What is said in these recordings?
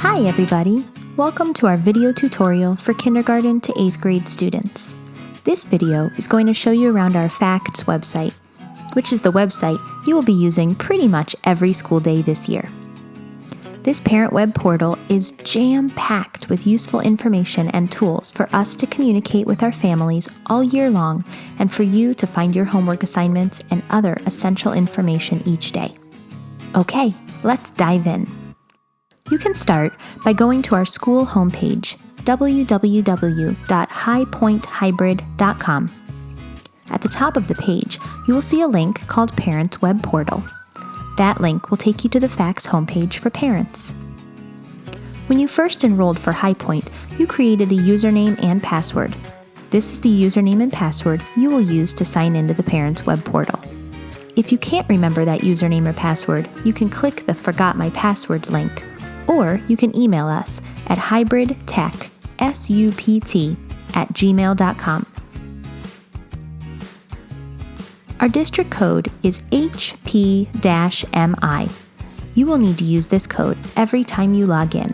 Hi everybody! Welcome to our video tutorial for kindergarten to 8th grade students. This video is going to show you around our Facts website, which is the website you will be using pretty much every school day this year. This parent web portal is jam-packed with useful information and tools for us to communicate with our families all year long and for you to find your homework assignments and other essential information each day. Okay, let's dive in. You can start by going to our school homepage, www.highpointhybrid.com. At the top of the page, you will see a link called Parents Web Portal. That link will take you to the Facts homepage for parents. When you first enrolled for High Point, you created a username and password. This is the username and password you will use to sign into the Parents Web Portal. If you can't remember that username or password, you can click the Forgot My Password link, or you can email us at hybridtechsupt@gmail.com. Our district code is HP-MI. You will need to use this code every time you log in.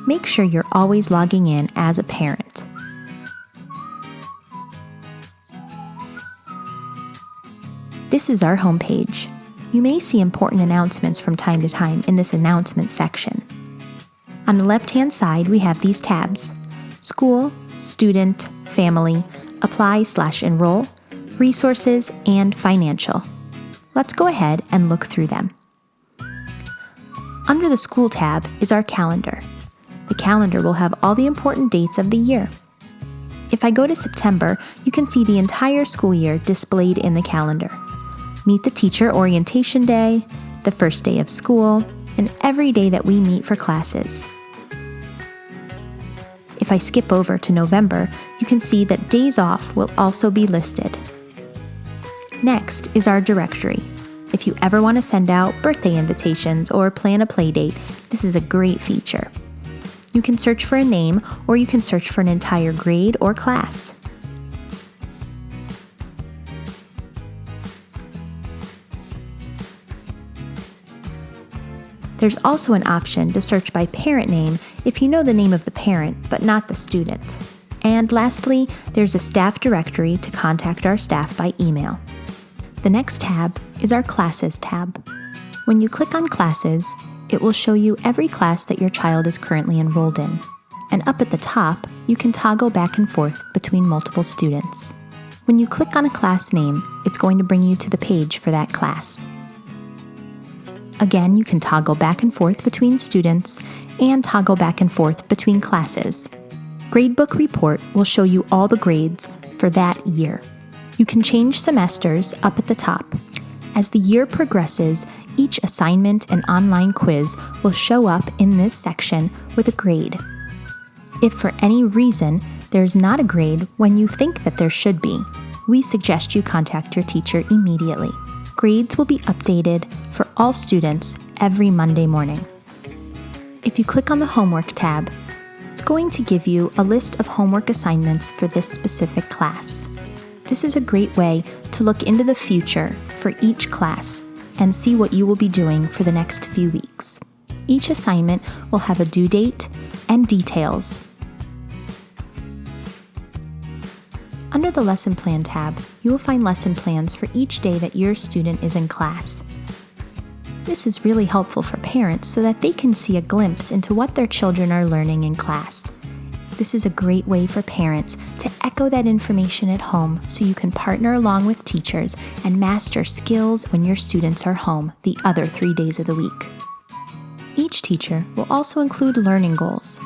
Make sure you're always logging in as a parent. This is our homepage. You may see important announcements from time to time in this announcement section. On the left-hand side, we have these tabs: School, Student, Family, Apply/Enroll, Resources, and Financial. Let's go ahead and look through them. Under the School tab is our calendar. The calendar will have all the important dates of the year. If I go to September, you can see the entire school year displayed in the calendar. Meet the Teacher Orientation Day, the first day of school, and every day that we meet for classes. If I skip over to November, you can see that days off will also be listed. Next is our directory. If you ever want to send out birthday invitations or plan a play date, this is a great feature. You can search for a name, or you can search for an entire grade or class. There's also an option to search by parent name if you know the name of the parent, but not the student. And lastly, there's a staff directory to contact our staff by email. The next tab is our Classes tab. When you click on Classes, it will show you every class that your child is currently enrolled in. And up at the top, you can toggle back and forth between multiple students. When you click on a class name, it's going to bring you to the page for that class. Again, you can toggle back and forth between students and toggle back and forth between classes. Gradebook Report will show you all the grades for that year. You can change semesters up at the top. As the year progresses, each assignment and online quiz will show up in this section with a grade. If for any reason there's not a grade when you think that there should be, we suggest you contact your teacher immediately. Grades will be updated for all students every Monday morning. If you click on the Homework tab, it's going to give you a list of homework assignments for this specific class. This is a great way to look into the future for each class and see what you will be doing for the next few weeks. Each assignment will have a due date and details. Under the Lesson Plan tab, you will find lesson plans for each day that your student is in class. This is really helpful for parents so that they can see a glimpse into what their children are learning in class. This is a great way for parents to echo that information at home so you can partner along with teachers and master skills when your students are home the other 3 days of the week. Each teacher will also include learning goals.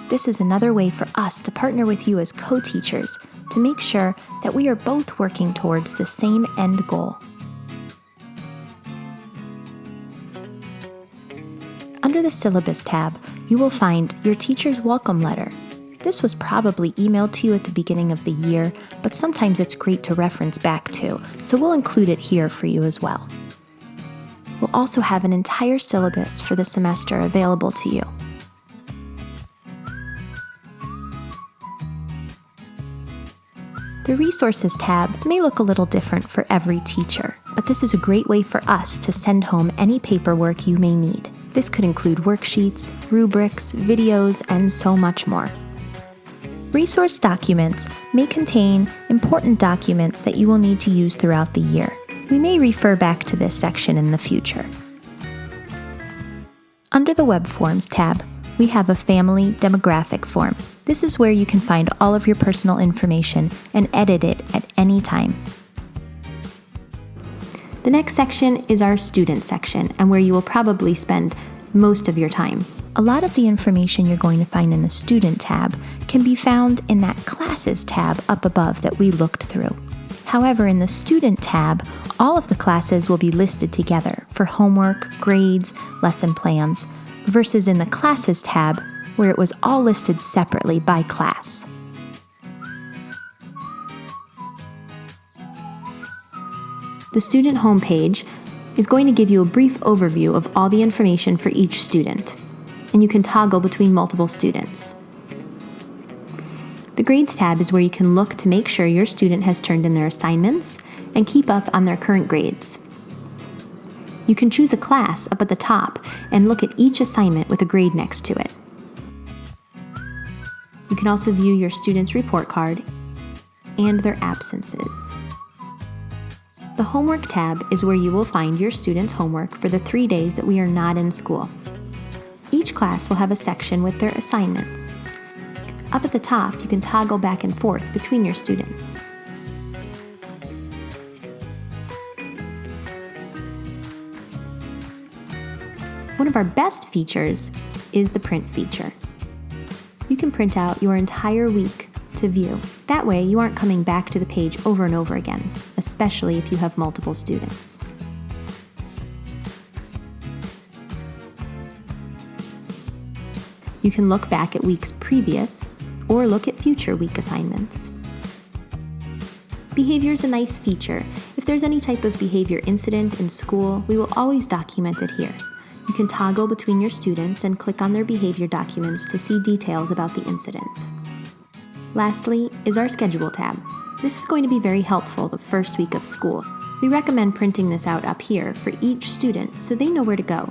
This is another way for us to partner with you as co-teachers to make sure that we are both working towards the same end goal. Under the Syllabus tab, you will find your teacher's welcome letter. This was probably emailed to you at the beginning of the year, but sometimes it's great to reference back to, so we'll include it here for you as well. will also have an entire syllabus for the semester available to you. The Resources tab may look a little different for every teacher, but this is a great way for us to send home any paperwork you may need. This could include worksheets, rubrics, videos, and so much more. Resource documents may contain important documents that you will need to use throughout the year. We may refer back to this section in the future. Under the Web Forms tab, we have a Family Demographic form. This is where you can find all of your personal information and edit it at any time. The next section is our Student section, and where you will probably spend most of your time. A lot of the information you're going to find in the Student tab can be found in that Classes tab up above that we looked through. However, in the Student tab, all of the classes will be listed together for homework, grades, lesson plans, versus in the Classes tab, where it was all listed separately by class. The student homepage is going to give you a brief overview of all the information for each student, and you can toggle between multiple students. The Grades tab is where you can look to make sure your student has turned in their assignments and keep up on their current grades. You can choose a class up at the top and look at each assignment with a grade next to it. You can also view your student's report card and their absences. The Homework tab is where you will find your student's homework for the 3 days that we are not in school. Each class will have a section with their assignments. Up at the top, you can toggle back and forth between your students. One of our best features is the print feature. You can print out your entire week to view. That way, you aren't coming back to the page over and over again, especially if you have multiple students. You can look back at weeks previous or look at future week assignments. Behavior is a nice feature. If there's any type of behavior incident in school, we will always document it here. You can toggle between your students and click on their behavior documents to see details about the incident. Lastly is our Schedule tab. This is going to be very helpful the first week of school. We recommend printing this out up here for each student so they know where to go.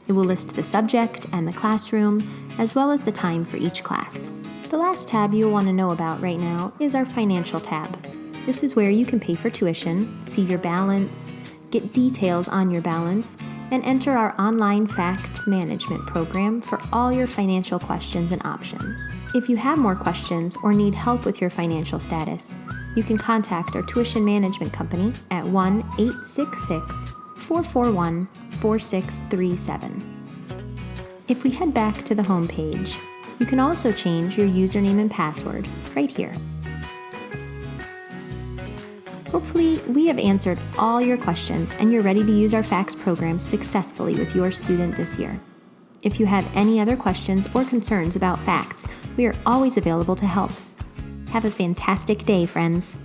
It will list the subject and the classroom, as well as the time for each class. The last tab you'll want to know about right now is our Financial tab. This is where you can pay for tuition, see your balance, get details on your balance, and enter our online facts management program for all your financial questions and options. If you have more questions or need help with your financial status, you can contact our tuition management company at 1-866-441-4637. If we head back to the home page, you can also change your username and password right here. Hopefully, we have answered all your questions and you're ready to use our FACS program successfully with your student this year. If you have any other questions or concerns about FACS, we are always available to help. Have a fantastic day, friends.